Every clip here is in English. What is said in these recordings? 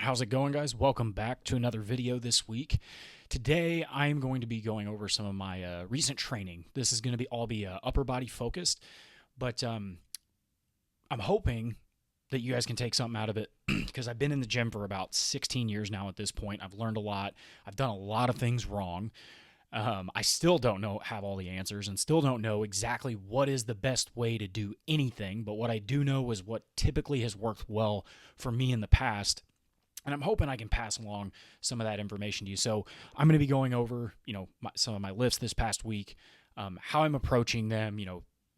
How's it going, guys? Welcome back to another video this week. Today, I'm going to be going over some of my recent training. This is going to be all upper body focused, but I'm hoping that you guys can take something out of it because I've been in the gym for about 16 years now at this point. I've learned a lot. I've done a lot of things wrong. I still don't have all the answers and still don't know exactly what is the best way to do anything, but what I do know is what typically has worked well for me in the past. And I'm hoping I can pass along some of that information to you. So I'm going to be going over, some of my lifts this past week, how I'm approaching them,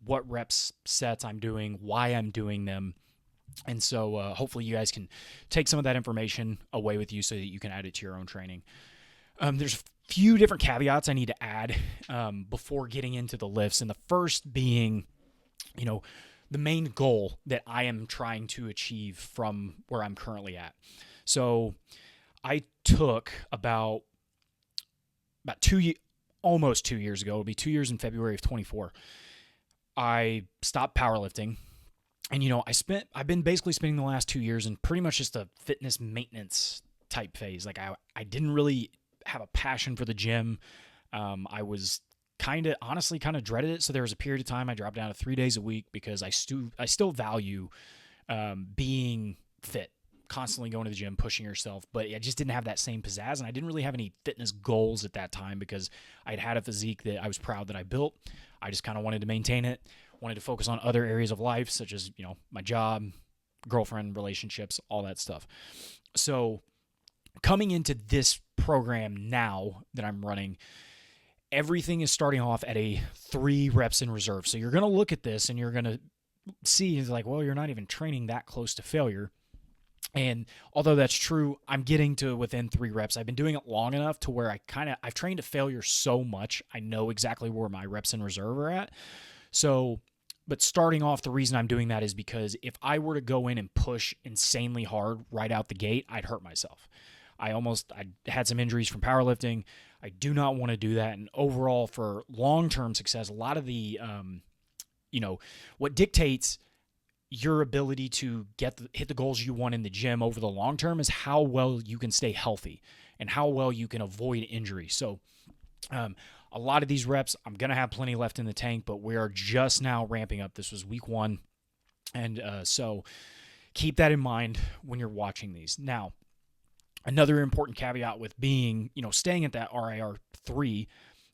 what reps sets I'm doing, why I'm doing them. And so hopefully you guys can take some of that information away with you so that you can add it to your own training. There's a few different caveats I need to add before getting into the lifts. And the first being, the main goal that I am trying to achieve from where I'm currently at. So I took about almost 2 years ago, it'll be 2 years in February of 24. I stopped powerlifting. And, I've been basically spending the last 2 years in pretty much just a fitness maintenance type phase. Like I didn't really have a passion for the gym. I was honestly kind of dreaded it. So there was a period of time I dropped down to 3 days a week because I still value being fit, constantly going to the gym, pushing yourself, but I just didn't have that same pizzazz, and I didn't really have any fitness goals at that time because I'd had a physique that I was proud that I built. I just kind of wanted to maintain it, wanted to focus on other areas of life, such as, my job, girlfriend, relationships, all that stuff. So coming into this program now that I'm running, everything is starting off at a 3 reps in reserve. So you're going to look at this and you're going to see, like, well, you're not even training that close to failure. And although that's true, I'm getting to within 3 reps. I've been doing it long enough to where I've trained to failure so much, I know exactly where my reps in reserve are at. So, but starting off, the reason I'm doing that is because if I were to go in and push insanely hard right out the gate, I'd hurt myself. I had some injuries from powerlifting. I do not want to do that. And overall, for long-term success, a lot of the, what dictates your ability to hit the goals you want in the gym over the long term is how well you can stay healthy and how well you can avoid injury. So a lot of these reps, I'm going to have plenty left in the tank, but we are just now ramping up. This was week 1. And so keep that in mind when you're watching these. Now, another important caveat with being, staying at that RIR 3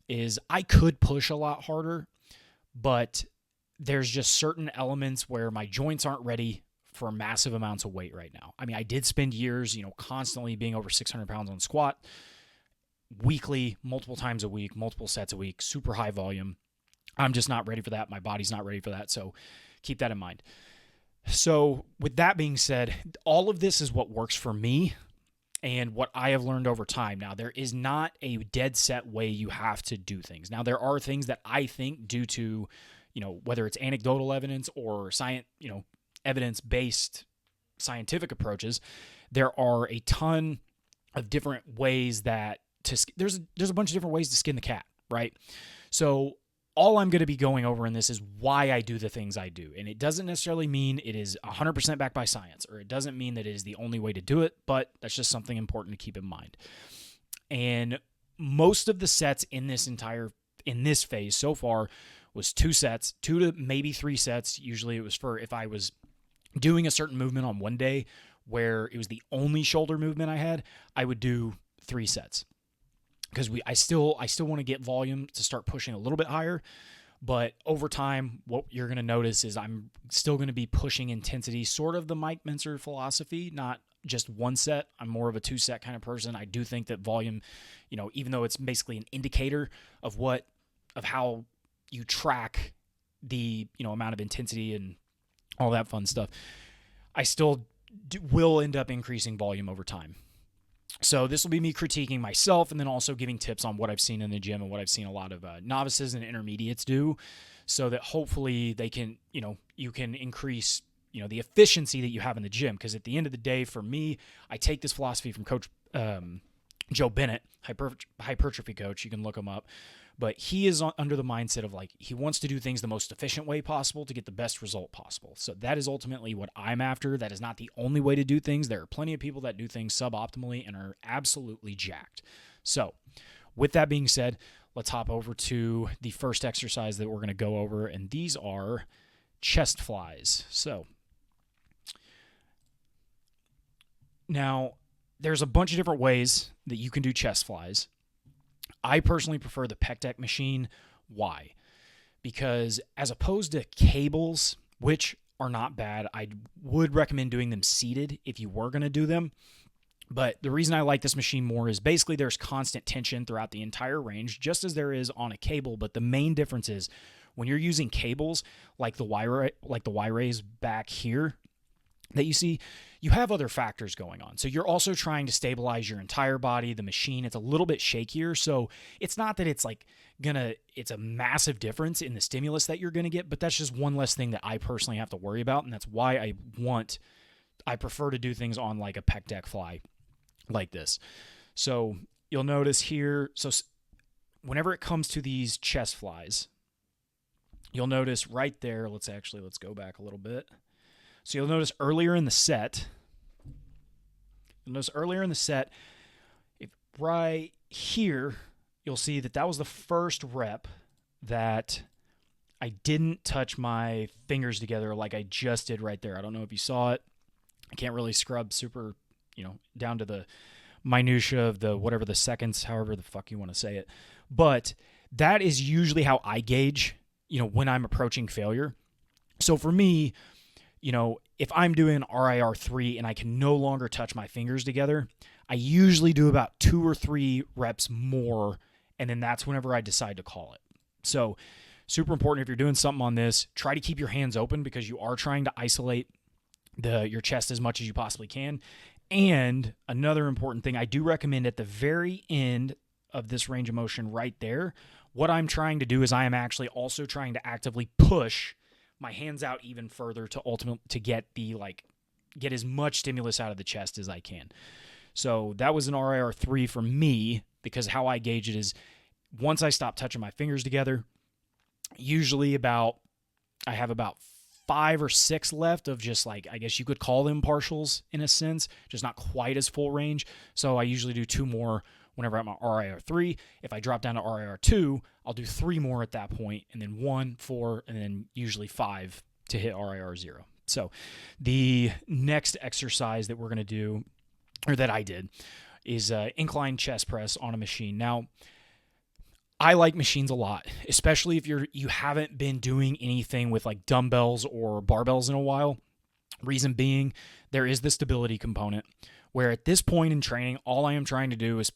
is I could push a lot harder, but there's just certain elements where my joints aren't ready for massive amounts of weight right now. I mean, I did spend years, constantly being over 600 pounds on squat, weekly, multiple times a week, multiple sets a week, super high volume. I'm just not ready for that. My body's not ready for that. So keep that in mind. So with that being said, all of this is what works for me and what I have learned over time. Now, there is not a dead set way you have to do things. Now, there are things that I think due to whether it's anecdotal evidence or science, evidence-based scientific approaches, there are a ton of different ways there's a bunch of different ways to skin the cat, right? So all I'm going to be going over in this is why I do the things I do. And it doesn't necessarily mean it is 100% backed by science, or it doesn't mean that it is the only way to do it, but that's just something important to keep in mind. And most of the sets in this phase so far was 2 sets, 2 to maybe 3 sets. Usually it was for if I was doing a certain movement on one day where it was the only shoulder movement I had, I would do 3 sets. Because I still want to get volume to start pushing a little bit higher. But over time, what you're going to notice is I'm still going to be pushing intensity, sort of the Mike Mentzer philosophy, not just 1 set. I'm more of a 2-set kind of person. I do think that volume, even though it's basically an indicator of how you track the amount of intensity and all that fun stuff, I still will end up increasing volume over time. So this will be me critiquing myself and then also giving tips on what I've seen in the gym and what I've seen a lot of novices and intermediates do, so that hopefully they can, you can increase, the efficiency that you have in the gym. Because at the end of the day, for me, I take this philosophy from Coach Joe Bennett, hypertrophy coach. You can look him up. but he is under the mindset of like he wants to do things the most efficient way possible to get the best result possible. So that is ultimately what I'm after. That is not the only way to do things. There are plenty of people that do things suboptimally and are absolutely jacked. So with that being said, let's hop over to the first exercise that we're going to go over, and these are chest flies. So now there's a bunch of different ways that you can do chest flies. I personally prefer the pec deck machine. Why? Because as opposed to cables, which are not bad, I would recommend doing them seated if you were going to do them. But the reason I like this machine more is basically there's constant tension throughout the entire range, just as there is on a cable. But the main difference is when you're using cables like the Y-rays back here that you see, you have other factors going on. So you're also trying to stabilize your entire body. The machine, it's a little bit shakier. So it's not that it's like it's a massive difference in the stimulus that you're going to get, but that's just one less thing that I personally have to worry about. And that's why I prefer to do things on like a pec deck fly like this. So you'll notice here, so whenever it comes to these chest flies, you'll notice right there, let's go back a little bit. So you'll notice earlier in the set, right here, you'll see that was the first rep that I didn't touch my fingers together like I just did right there. I don't know if you saw it. I can't really scrub super, down to the minutia of whatever the seconds, however the fuck you want to say it. But that is usually how I gauge, when I'm approaching failure. So for me, if I'm doing an RIR3 and I can no longer touch my fingers together, I usually do about 2 or 3 reps more, and then that's whenever I decide to call it. So super important if you're doing something on this, try to keep your hands open because you are trying to isolate your chest as much as you possibly can. And another important thing, I do recommend at the very end of this range of motion right there, what I'm trying to do is I am actually also trying to actively push my hands out even further to get as much stimulus out of the chest as I can. So that was an RIR3 for me because how I gauge it is once I stop touching my fingers together, usually I have about 5 or 6 left of just I guess you could call them partials in a sense, just not quite as full range. So I usually do 2 more whenever I'm at RIR3. If I drop down to RIR2, I'll do 3 more at that point, and then 1, 4, and then usually 5 to hit RIR0. So the next exercise that we're going to do, or that I did, is incline chest press on a machine. Now, I like machines a lot, especially if you haven't been doing anything with like dumbbells or barbells in a while. Reason being, there is the stability component where at this point in training, all I am trying to do is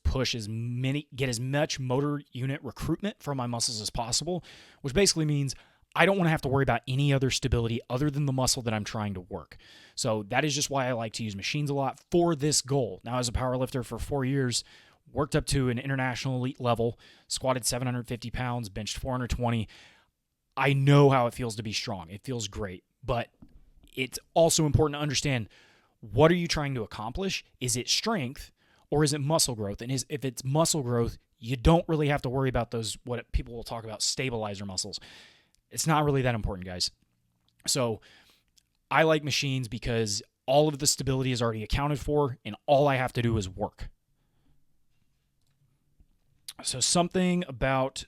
get as much motor unit recruitment from my muscles as possible, which basically means I don't want to have to worry about any other stability other than the muscle that I'm trying to work. So that is just why I like to use machines a lot for this goal. Now, as a powerlifter for 4 years, worked up to an international elite level, squatted 750 pounds, benched 420. I know how it feels to be strong. It feels great, but it's also important to understand, what are you trying to accomplish? Is it strength or is it muscle growth? And if it's muscle growth, you don't really have to worry about those, what people will talk about, stabilizer muscles. It's not really that important, guys. So I like machines because all of the stability is already accounted for and all I have to do is work. So something about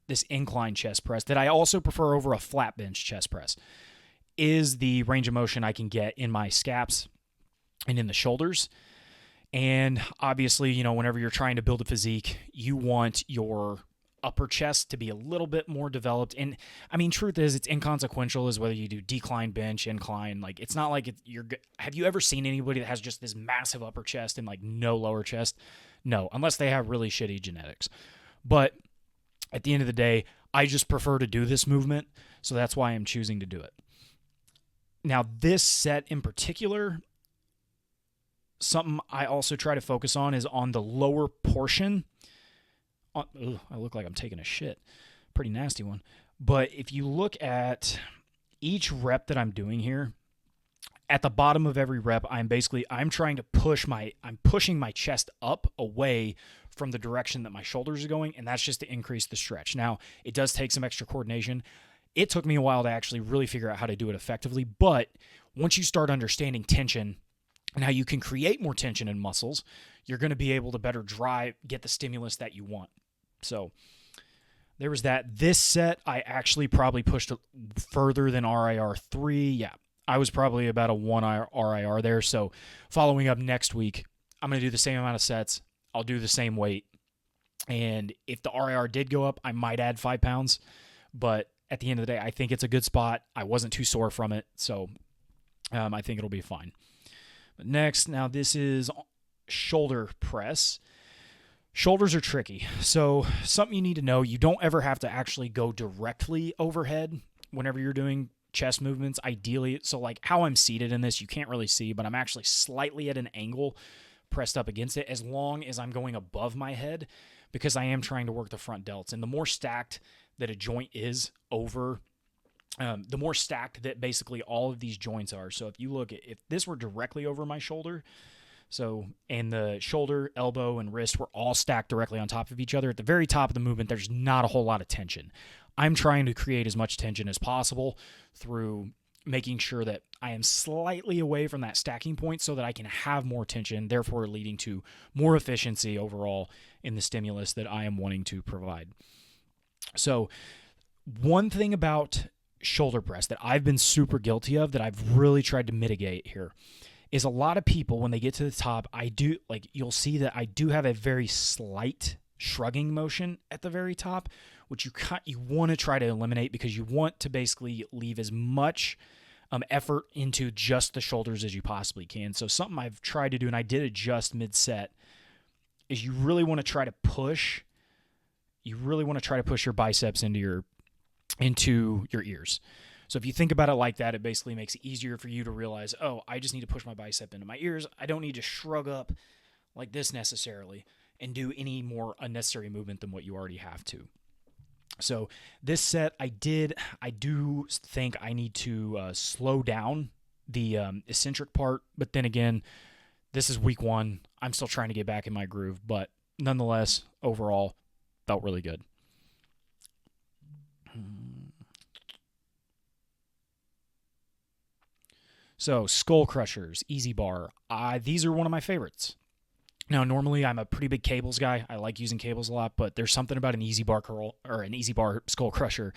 this incline chest press that I also prefer over a flat bench chest press is the range of motion I can get in my scaps and in the shoulders. And obviously, whenever you're trying to build a physique, you want your upper chest to be a little bit more developed. And I mean, truth is, it's inconsequential as whether you do decline, bench, incline. Like, it's not like have you ever seen anybody that has just this massive upper chest and like no lower chest? No, unless they have really shitty genetics. But at the end of the day, I just prefer to do this movement. So that's why I'm choosing to do it. Now, this set in particular, something I also try to focus on is on the lower portion. I look like I'm taking a shit. Pretty nasty one. But if you look at each rep that I'm doing here, at the bottom of every rep, I'm pushing my chest up away from the direction that my shoulders are going, and that's just to increase the stretch. Now, it does take some extra coordination. It took me a while to actually really figure out how to do it effectively, but once you start understanding tension and how you can create more tension in muscles, you're going to be able to better get the stimulus that you want. So there was that. This set, I actually probably pushed further than RIR 3. Yeah, I was probably about a 1 RIR there. So following up next week, I'm going to do the same amount of sets. I'll do the same weight. And if the RIR did go up, I might add 5 pounds. But at the end of the day, I think it's a good spot. I wasn't too sore from it. So I think it'll be fine. But next, now this is shoulder press. Shoulders are tricky. So something you need to know, you don't ever have to actually go directly overhead whenever you're doing chest movements, ideally. So like how I'm seated in this, you can't really see, but I'm actually slightly at an angle pressed up against it as long as I'm going above my head because I am trying to work the front delts. And the more stacked that a joint is over, the more stacked that basically all of these joints are. So if you look at, if this were directly over my shoulder, and the shoulder, elbow, and wrist were all stacked directly on top of each other. At the very top of the movement, there's not a whole lot of tension. I'm trying to create as much tension as possible through making sure that I am slightly away from that stacking point so that I can have more tension, therefore leading to more efficiency overall in the stimulus that I am wanting to provide. So one thing about shoulder press that I've been super guilty of that I've really tried to mitigate here is a lot of people, when they get to the top, you'll see that I do have a very slight shrugging motion at the very top, which you want to try to eliminate because you want to basically leave as much effort into just the shoulders as you possibly can. So something I've tried to do, and I did adjust mid-set, is you really want to try to push your biceps into your ears. So if you think about it like that, it basically makes it easier for you to realize, oh, I just need to push my bicep into my ears. I don't need to shrug up like this necessarily and do any more unnecessary movement than what you already have to. So this set, I do think I need to slow down the eccentric part. But then again, this is week 1. I'm still trying to get back in my groove. But nonetheless, overall, felt really good. So, skull crushers, easy bar. These are one of my favorites. Now, normally I'm a pretty big cables guy. I like using cables a lot, but there's something about an easy bar curl or an easy bar skull crusher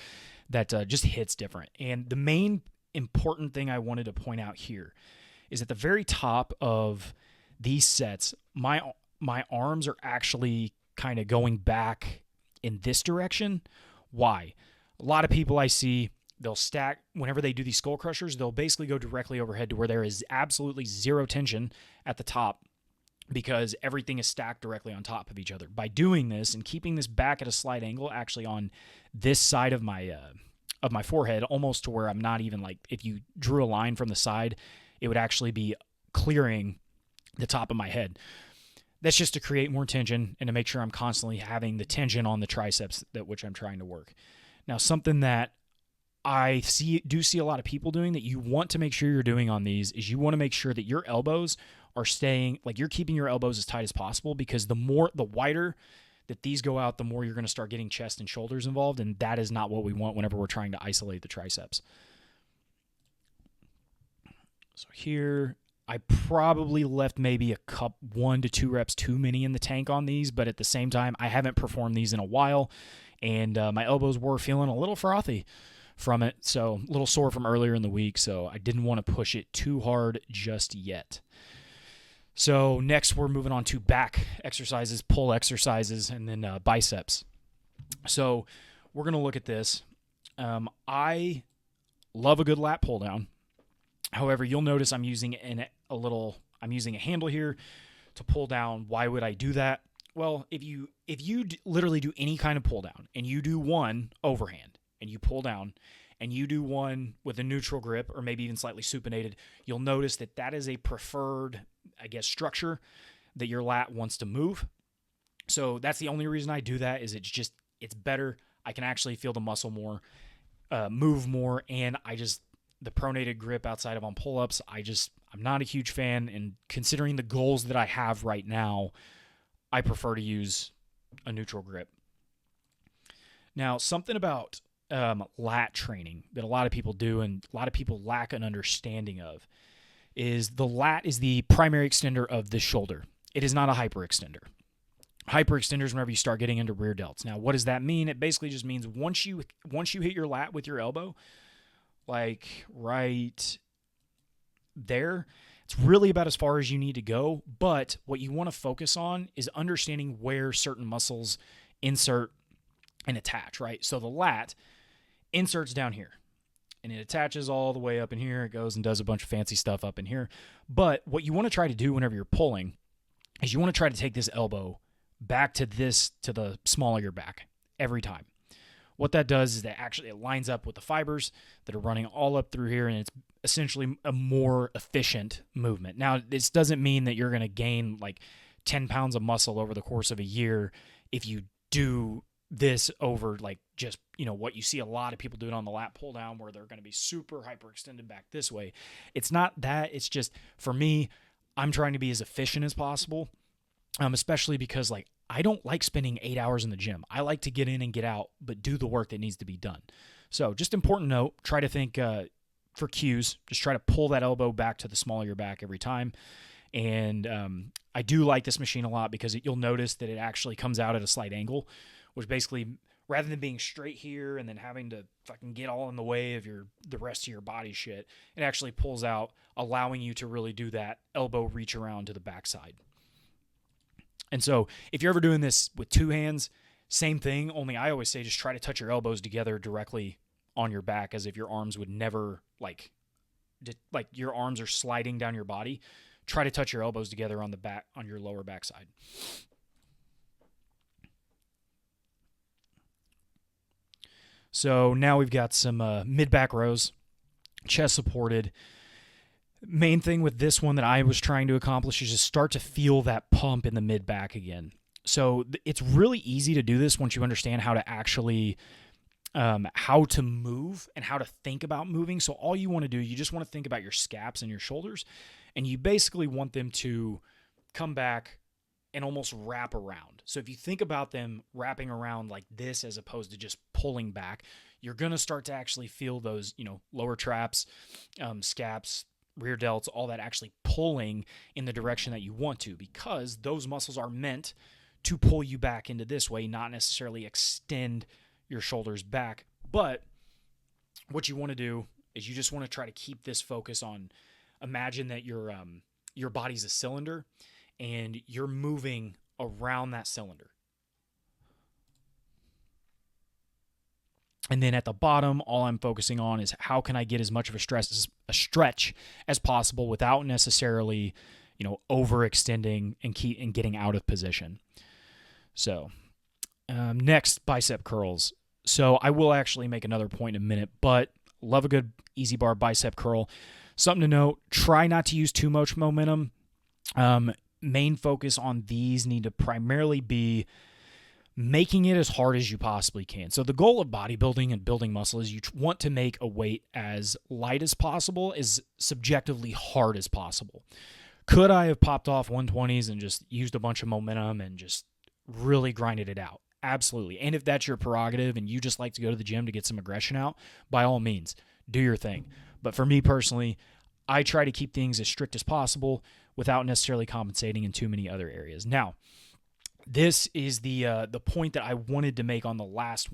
that just hits different. And the main important thing I wanted to point out here is at the very top of these sets, my arms are actually kind of going back in this direction. Why? A lot of people I see, they'll stack, whenever they do these skull crushers, they'll basically go directly overhead to where there is absolutely zero tension at the top because everything is stacked directly on top of each other. By doing this and keeping this back at a slight angle, actually on this side of my forehead, almost to where I'm not even like, if you drew a line from the side, it would actually be clearing the top of my head. That's just to create more tension and to make sure I'm constantly having the tension on the triceps which I'm trying to work. Now, something that I do see a lot of people doing that you want to make sure you're doing on these is you want to make sure that your elbows are staying, like you're keeping your elbows as tight as possible, because the wider that these go out, the more you're going to start getting chest and shoulders involved, and that is not what we want whenever we're trying to isolate the triceps. So here, I probably left maybe 1 to 2 reps too many in the tank on these, but at the same time, I haven't performed these in a while, and my elbows were feeling a little frothy from it, so a little sore from earlier in the week, so I didn't want to push it too hard just yet. So next we're moving on to back exercises, pull exercises, and then biceps. So we're going to look at this. I love a good lat pull down. However, you'll notice I'm using a handle here to pull down. Why would I do that? Well, if you literally do any kind of pull down and you do one overhand and you pull down and you do one with a neutral grip or maybe even slightly supinated, you'll notice that is a preferred, structure that your lat wants to move. So that's the only reason I do that, is it's better. I can actually feel the muscle more, move more, and the pronated grip outside of on pull-ups, I'm not a huge fan. And considering the goals that I have right now, I prefer to use a neutral grip. Now, something about lat training that a lot of people do and a lot of people lack an understanding of is the lat is the primary extender of the shoulder. It is not a hyperextender. Hyperextender is whenever you start getting into rear delts. Now, what does that mean? It basically just means once you hit your lat with your elbow, like right there, it's really about as far as you need to go. But what you want to focus on is understanding where certain muscles insert and attach, right? So the lat inserts down here and it attaches all the way up in here. It goes and does a bunch of fancy stuff up in here. But what you want to try to do whenever you're pulling is you want to try to take this elbow back to the small of your back every time. What that does is that actually it lines up with the fibers that are running all up through here, and it's essentially a more efficient movement. Now, this doesn't mean that you're going to gain like 10 pounds of muscle over the course of a year if you do this over like just, what you see a lot of people doing on the lat pull down where they're going to be super hyperextended back this way. It's not that. It's just, for me, I'm trying to be as efficient as possible. Especially because like I don't like spending 8 hours in the gym. I like to get in and get out, but do the work that needs to be done. So just important note, try to think for cues, just try to pull that elbow back to the small of your back every time. And I do like this machine a lot because you'll notice that it actually comes out at a slight angle, which basically rather than being straight here and then having to fucking get all in the way of the rest of your body shit, it actually pulls out, allowing you to really do that elbow reach around to the backside. And so if you're ever doing this with two hands, same thing, only I always say just try to touch your elbows together directly on your back as if your arms would never, like your arms are sliding down your body. Try to touch your elbows together on the back, on your lower backside. So now we've got some mid-back rows, chest supported. Main thing with this one that I was trying to accomplish is just start to feel that pump in the mid-back again. So it's really easy to do this once you understand how to actually, how to move and how to think about moving. So all you want to do, you just want to think about your scaps and your shoulders, and you basically want them to come back and almost wrap around. So if you think about them wrapping around like this as opposed to just pulling back, you're going to start to actually feel those, lower traps, scaps, rear delts, all that actually pulling in the direction that you want to, because those muscles are meant to pull you back into this way, not necessarily extend your shoulders back. But what you want to do is you just want to try to keep this focus on, imagine that your body's a cylinder and you're moving around that cylinder. And then at the bottom, all I'm focusing on is how can I get as much of a stretch as possible without necessarily, overextending and getting out of position. So next, bicep curls. So I will actually make another point in a minute, but love a good easy bar bicep curl. Something to note, try not to use too much momentum. Main focus on these need to primarily be making it as hard as you possibly can. So the goal of bodybuilding and building muscle is you want to make a weight as light as possible, as subjectively hard as possible. Could I have popped off 120s and just used a bunch of momentum and just really grinded it out? Absolutely. And if that's your prerogative and you just like to go to the gym to get some aggression out, by all means, do your thing. But for me personally, I try to keep things as strict as possible without necessarily compensating in too many other areas. Now, this is the point that I wanted to make on the last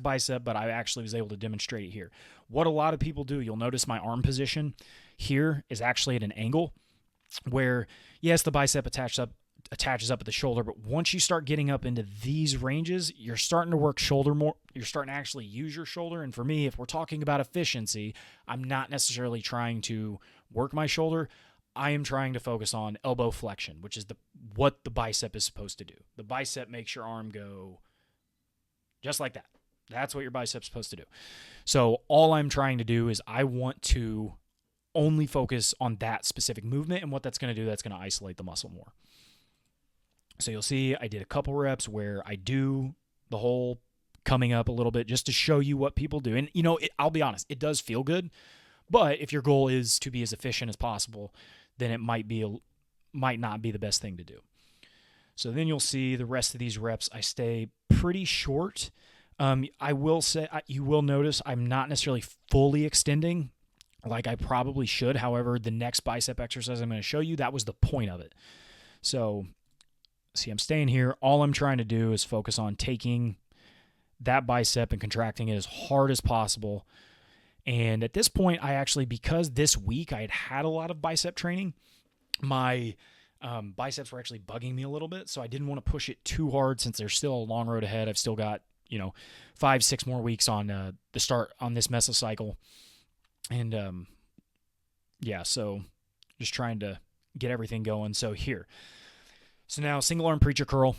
bicep, but I actually was able to demonstrate it here. What a lot of people do, you'll notice my arm position here is actually at an angle where, yes, the bicep attaches up at the shoulder, but once you start getting up into these ranges, you're starting to work shoulder more. You're starting to actually use your shoulder. And for me, if we're talking about efficiency, I'm not necessarily trying to work my shoulder. I am trying to focus on elbow flexion, which is what the bicep is supposed to do. The bicep makes your arm go just like that. That's what your bicep's supposed to do. So all I'm trying to do is I want to only focus on that specific movement, and what that's going to do, that's going to isolate the muscle more. So you'll see I did a couple reps where I do the whole coming up a little bit just to show you what people do. And, I'll be honest, it does feel good. But if your goal is to be as efficient as possible, then it might not be the best thing to do. So then you'll see the rest of these reps, I stay pretty short. I will say, you will notice I'm not necessarily fully extending like I probably should. However, the next bicep exercise I'm going to show you, that was the point of it. So see, I'm staying here. All I'm trying to do is focus on taking that bicep and contracting it as hard as possible. And at this point, because this week I had a lot of bicep training, my biceps were actually bugging me a little bit. So I didn't want to push it too hard since there's still a long road ahead. I've still got, 5-6 more weeks on the start on this mesocycle. And so just trying to get everything going. So now single arm preacher curl.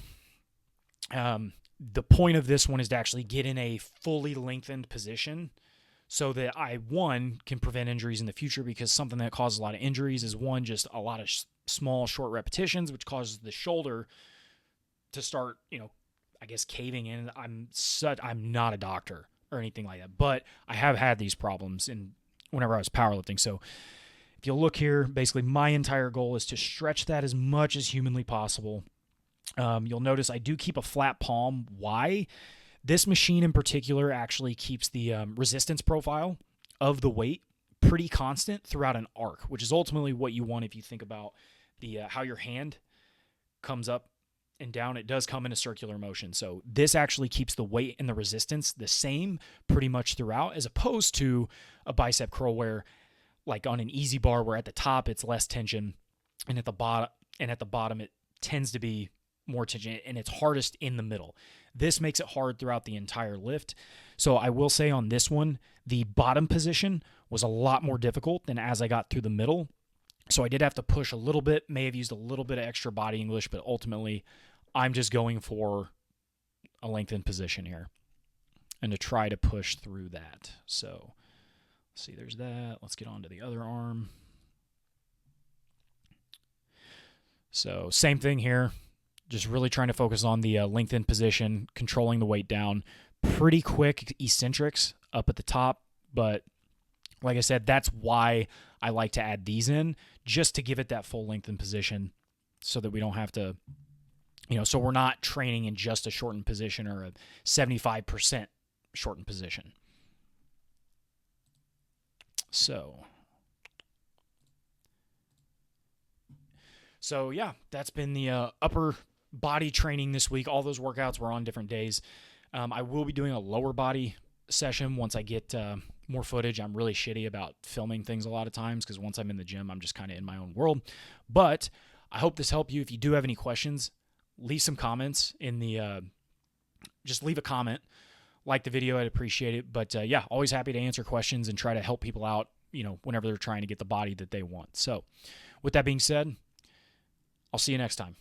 The point of this one is to actually get in a fully lengthened position so that I, can prevent injuries in the future, because something that causes a lot of injuries is just a lot of small, short repetitions, which causes the shoulder to start, caving in. I'm not a doctor or anything like that, but I have had these problems whenever I was powerlifting. So if you'll look here, basically my entire goal is to stretch that as much as humanly possible. You'll notice I do keep a flat palm. Why? This machine in particular actually keeps the resistance profile of the weight pretty constant throughout an arc, which is ultimately what you want if you think about the how your hand comes up and down. It does come in a circular motion. So this actually keeps the weight and the resistance the same pretty much throughout, as opposed to a bicep curl where, like on an easy bar, where at the top it's less tension and at the bottom it tends to be more tension, and it's hardest in the middle. This makes it hard throughout the entire lift. So I will say on this one, the bottom position was a lot more difficult than as I got through the middle. So I did have to push a little bit, may have used a little bit of extra body English, but ultimately I'm just going for a lengthened position here and to try to push through that. So let's see, there's that. Let's get on to the other arm. So same thing here. Just really trying to focus on the lengthened position, controlling the weight down. Pretty quick eccentrics up at the top, but like I said, that's why I like to add these in, just to give it that full lengthened position so that we don't have to, so we're not training in just a shortened position or a 75% shortened position. So yeah, that's been the upper body training this week. All those workouts were on different days. I will be doing a lower body session once I get more footage. I'm really shitty about filming things a lot of times because once I'm in the gym, I'm just kind of in my own world. But I hope this helped you. If you do have any questions, leave some comments in the just leave a comment. Like the video, I'd appreciate it. But always happy to answer questions and try to help people out, whenever they're trying to get the body that they want. So with that being said, I'll see you next time.